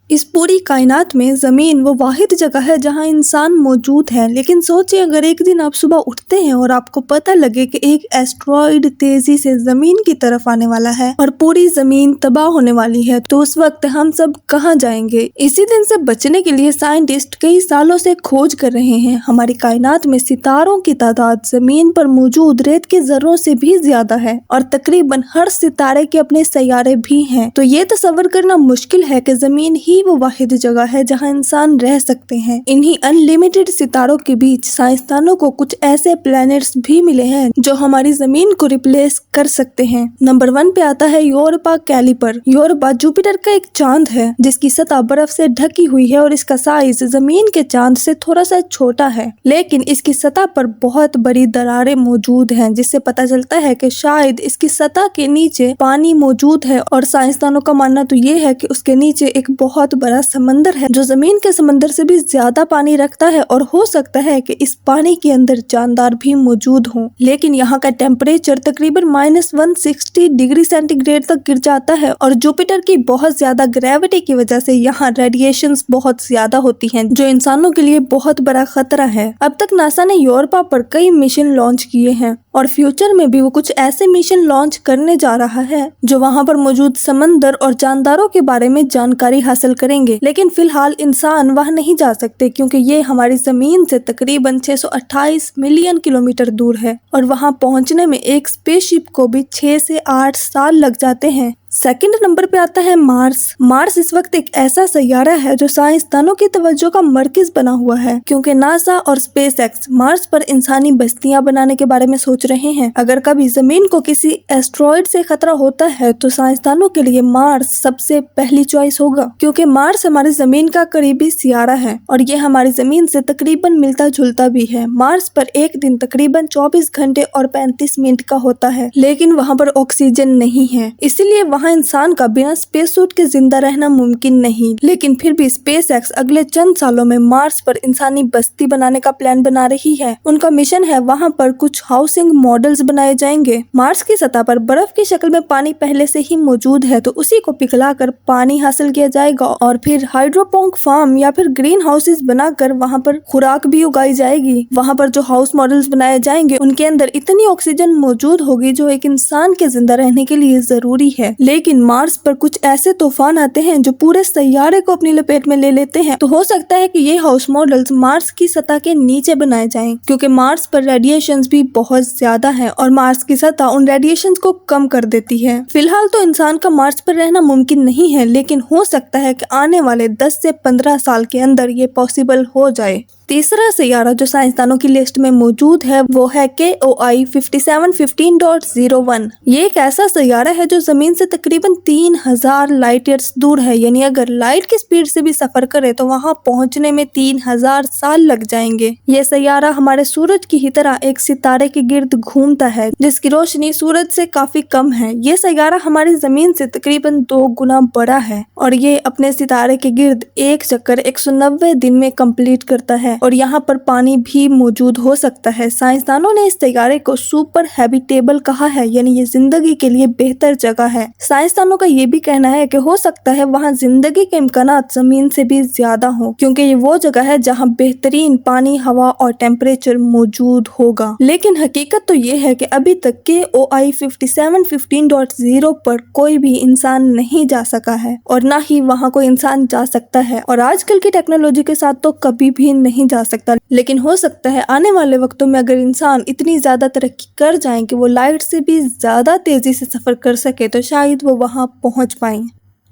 इस पूरी कायनात में जमीन वो वाहिद जगह है जहाँ इंसान मौजूद है। लेकिन सोचिए, अगर एक दिन आप सुबह उठते हैं और आपको पता लगे कि एक एस्ट्रॉइड तेजी से जमीन की तरफ आने वाला है और पूरी जमीन तबाह होने वाली है, तो उस वक्त हम सब कहाँ जाएंगे? इसी दिन से बचने के लिए साइंटिस्ट कई सालों से खोज कर रहे हैं। हमारी कायनात में सितारों की तादाद जमीन पर मौजूद रेत के जर्रों से भी ज्यादा है और तकरीबन हर सितारे के अपने सैयारे भी हैं। तो ये तस्वर करना मुश्किल है कि जमीन ही वो वाहिद जगह है जहां इंसान रह सकते हैं। इन्हीं अनलिमिटेड सितारों के बीच साइंसदानों को कुछ ऐसे प्लैनेट्स भी मिले हैं जो हमारी जमीन को रिप्लेस कर सकते हैं। नंबर 1 पे आता है यूरोपा कैलिपर। यूरोपा जुपिटर का एक चांद है जिसकी सतह बर्फ से ढकी हुई है और इसका साइज जमीन के चांद से थोड़ा सा छोटा है, लेकिन इसकी सतह पर बहुत बड़ी दरारें मौजूद हैं, जिससे पता चलता है कि शायद इसकी सतह के नीचे पानी मौजूद है। और साइंसदानों का मानना तो ये है कि उसके नीचे एक बहुत बड़ा समंदर है जो जमीन के समंदर से भी ज्यादा पानी रखता है और हो सकता है कि इस पानी के अंदर जानदार भी मौजूद हों। लेकिन यहाँ का टेम्परेचर तकरीबन -160 डिग्री सेंटीग्रेड तक गिर जाता है और जुपिटर की बहुत ज्यादा ग्रेविटी की वजह से यहाँ रेडिएशंस बहुत ज्यादा होती हैं जो इंसानों के लिए बहुत बड़ा खतरा है। अब तक नासा ने यूरोपा पर कई मिशन लॉन्च किए हैं और फ्यूचर में भी वो कुछ ऐसे मिशन लॉन्च करने जा रहा है जो वहाँ पर मौजूद समंदर और जानदारों के बारे में जानकारी हासिल करेंगे। लेकिन फिलहाल इंसान वहां नहीं जा सकते क्योंकि ये हमारी जमीन से तकरीबन 628 मिलियन किलोमीटर दूर है और वहां पहुंचने में एक स्पेसशिप को भी 6 से 8 साल लग जाते हैं। सेकंड नंबर पे आता है मार्स। मार्स इस वक्त एक ऐसा सैयारा है जो साइंसदानों की तवज्जो का मरकज बना हुआ है क्योंकि नासा और स्पेसएक्स मार्स पर इंसानी बस्तियां बनाने के बारे में सोच रहे हैं। अगर कभी जमीन को किसी एस्ट्रॉइड से खतरा होता है तो साइंसदानों के लिए मार्स सबसे पहली चॉइस होगा क्योंकि मार्स हमारी जमीन का करीबी सियारा है और ये हमारी जमीन से तकरीबन मिलता जुलता भी है। मार्स पर एक दिन तकरीबन 24 घंटे और 35 मिनट का होता है, लेकिन वहाँ पर ऑक्सीजन नहीं है, इसीलिए वहाँ इंसान का बिना स्पेस सूट के जिंदा रहना मुमकिन नहीं। लेकिन फिर भी स्पेसएक्स अगले चंद सालों में मार्स पर इंसानी बस्ती बनाने का प्लान बना रही है। उनका मिशन है वहां पर कुछ हाउसिंग मॉडल्स बनाए जाएंगे। मार्स की सतह पर बर्फ की शक्ल में पानी पहले से ही मौजूद है तो उसी को पिघलाकर पानी हासिल किया जाएगा और फिर हाइड्रोपोनिक फार्म या फिर ग्रीन हाउसेस बनाकर वहां पर खुराक भी उगाई जाएगी। वहां पर जो हाउस मॉडल्स बनाए जाएंगे उनके अंदर इतनी ऑक्सीजन मौजूद होगी जो एक इंसान के जिंदा रहने के लिए जरूरी है। लेकिन मार्स पर कुछ ऐसे तूफान आते हैं जो पूरे सैयारे को अपनी लपेट में ले लेते हैं, तो हो सकता है कि ये हाउस मॉडल्स मार्स की सतह के नीचे बनाए जाएं क्योंकि मार्स पर रेडिएशंस भी बहुत ज्यादा है और मार्स की सतह उन रेडिएशंस को कम कर देती है। फिलहाल तो इंसान का मार्स पर रहना मुमकिन नहीं है, लेकिन हो सकता है कि आने वाले 10 से 15 साल के अंदर ये पॉसिबल हो जाए। तीसरा सैयारा जो साइंसदानों की लिस्ट में मौजूद है वो है KOI 5715.01। ये एक ऐसा सैयारा है जो जमीन से तकरीबन 3000 लाइट ईयर्स दूर है, यानी अगर लाइट की स्पीड से भी सफर करे तो वहां पहुंचने में 3000 साल लग जाएंगे। ये सैयारा हमारे सूरज की ही तरह एक सितारे के गिर्द घूमता है जिसकी रोशनी सूरज से काफी कम है। ये सैयारा हमारी जमीन से तकरीबन 2 गुना बड़ा है और ये अपने सितारे के गिर्द एक चक्कर 190 दिन में कंप्लीट करता है और यहाँ पर पानी भी मौजूद हो सकता है। साइंसदानों ने इस सैयारे को सुपर हैबिटेबल कहा है, यानी ये जिंदगी के लिए बेहतर जगह है। साइंसदानों का ये भी कहना है कि हो सकता है वहाँ जिंदगी के इम्कानात जमीन से भी ज्यादा हो क्योंकि ये वो जगह है जहाँ बेहतरीन पानी, हवा और टेम्परेचर मौजूद होगा। लेकिन हकीकत तो ये है कि अभी तक KOI 5715.0 पर कोई भी इंसान नहीं जा सका है और ना ही वहाँ कोई इंसान जा सकता है और आजकल की टेक्नोलॉजी के साथ तो कभी भी नहीं जा सकता। लेकिन हो सकता है आने वाले वक्तों में अगर इंसान इतनी ज्यादा तरक्की कर जाएं कि वो लाइट से भी ज्यादा तेजी से सफर कर सके तो शायद वो वहां पहुंच पाएं।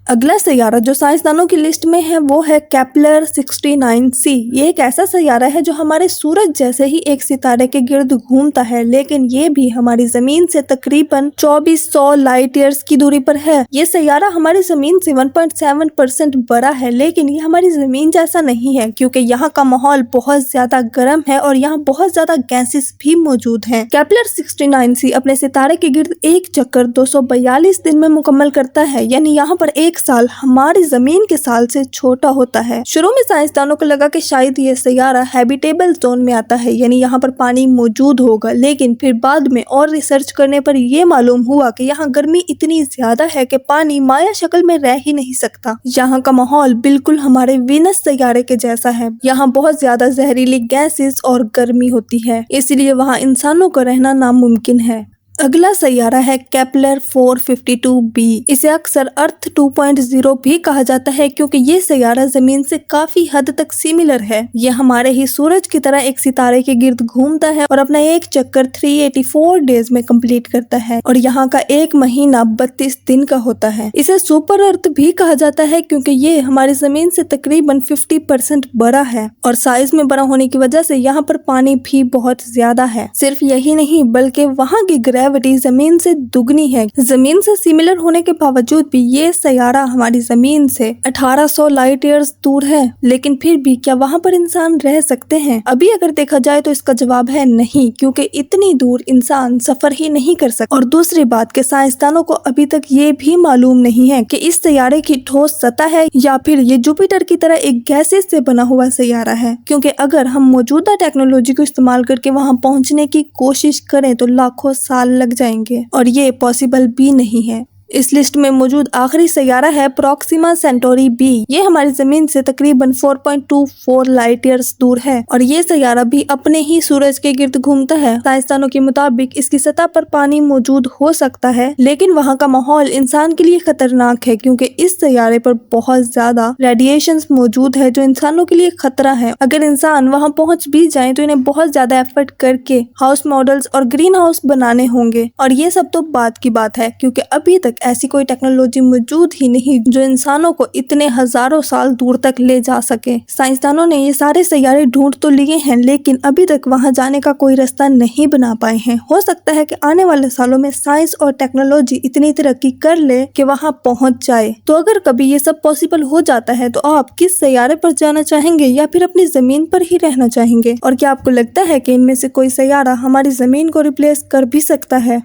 अगला सैयारा जो साइंसदानों की लिस्ट में है वो है केपलर 69c। ये एक ऐसा सैयारा है जो हमारे सूरज जैसे ही एक सितारे के गिर्द घूमता है, लेकिन ये भी हमारी जमीन से तकरीबन 2400 लाइट ईयर्स की दूरी पर है। ये सैयारा हमारी जमीन से 1.7% बड़ा है, लेकिन ये हमारी जमीन जैसा नहीं है क्योंकि यहाँ का माहौल बहुत ज्यादा गर्म है और यहाँ बहुत ज्यादा गैसेस भी मौजूद हैं। केपलर 69c अपने सितारे के गिर्द एक चक्कर 242 दिन में मुकम्मल करता है, यानी यहाँ पर एक एक साल हमारी जमीन के साल से छोटा होता है। शुरू में साइंसदानों को लगा कि शायद ये सैयारा हैबिटेबल जोन में आता है, यानी यहाँ पर पानी मौजूद होगा, लेकिन फिर बाद में और रिसर्च करने पर यह मालूम हुआ कि यहाँ गर्मी इतनी ज्यादा है कि पानी माया शक्ल में रह ही नहीं सकता। यहाँ का माहौल बिल्कुल हमारे वीनस सैयारे के जैसा है। यहाँ बहुत ज्यादा जहरीली गैसेस और गर्मी होती है, इसलिए वहाँ इंसानों का रहना नामुमकिन है। अगला सैयारा है केपलर 452b। इसे अक्सर अर्थ 2.0 भी कहा जाता है क्योंकि ये सैयारा जमीन से काफी हद तक सिमिलर है। ये हमारे ही सूरज की तरह एक सितारे के गिर्द घूमता है और अपना एक चक्कर 384 डेज में कंप्लीट करता है और यहाँ का एक महीना 32 दिन का होता है। इसे सुपर अर्थ भी कहा जाता है क्योंकि ये हमारी जमीन से तकरीबन 50% बड़ा है और साइज में बड़ा होने की वजह से यहाँ पर पानी भी बहुत ज्यादा है। सिर्फ यही नहीं बल्कि वहाँ की ग्रेविटी जमीन से दुगनी है। जमीन से सिमिलर होने के बावजूद भी ये सैयारा हमारी जमीन से 1800 लाइट ईयर्स दूर है, लेकिन फिर भी क्या वहाँ पर इंसान रह सकते हैं? अभी अगर देखा जाए तो इसका जवाब है नहीं, क्योंकि इतनी दूर इंसान सफर ही नहीं कर सकता। और दूसरी बात कि साइंसदानों को अभी तक ये भी मालूम नहीं है कि इस सैयारे की ठोस सतह है या फिर ये जुपिटर की तरह एक गैसेस से बना हुआ सैयारा है, क्योंकि अगर हम मौजूदा टेक्नोलॉजी को इस्तेमाल करके वहाँ पहुँचने की कोशिश करें तो लाखों साल लग जाएंगे और ये पॉसिबल भी नहीं है। इस लिस्ट में मौजूद आखिरी सैयारा है प्रोक्सिमा सेंटोरी बी। ये हमारी जमीन से तकरीबन 4.24 लाइट ईयर्स दूर है और ये सैयारा भी अपने ही सूरज के गिर्द घूमता है। साइंसदानों के मुताबिक इसकी सतह पर पानी मौजूद हो सकता है, लेकिन वहाँ का माहौल इंसान के लिए खतरनाक है क्योंकि इस सैयारे पर बहुत ज्यादा रेडिएशंस मौजूद है जो इंसानों के लिए खतरा है। अगर इंसान वहाँ पहुँच भी जाए तो इन्हें बहुत ज्यादा एफर्ट करके हाउस मॉडल्स और ग्रीन हाउस बनाने होंगे और ये सब तो बात की बात है क्योंकि अभी तक ऐसी कोई टेक्नोलॉजी मौजूद ही नहीं जो इंसानों को इतने हजारों साल दूर तक ले जा सके। साइंसदानों ने ये सारे सैयारे ढूंढ तो लिए हैं, लेकिन अभी तक वहां जाने का कोई रास्ता नहीं बना पाए हैं। हो सकता है कि आने वाले सालों में साइंस और टेक्नोलॉजी इतनी तरक्की कर ले कि वहां पहुंच जाए। तो अगर कभी ये सब पॉसिबल हो जाता है तो आप किस सैयारे पर जाना चाहेंगे या फिर अपनी जमीन पर ही रहना चाहेंगे? और क्या आपको लगता है कि इनमें से कोई सैयारा हमारी जमीन को रिप्लेस कर भी सकता है?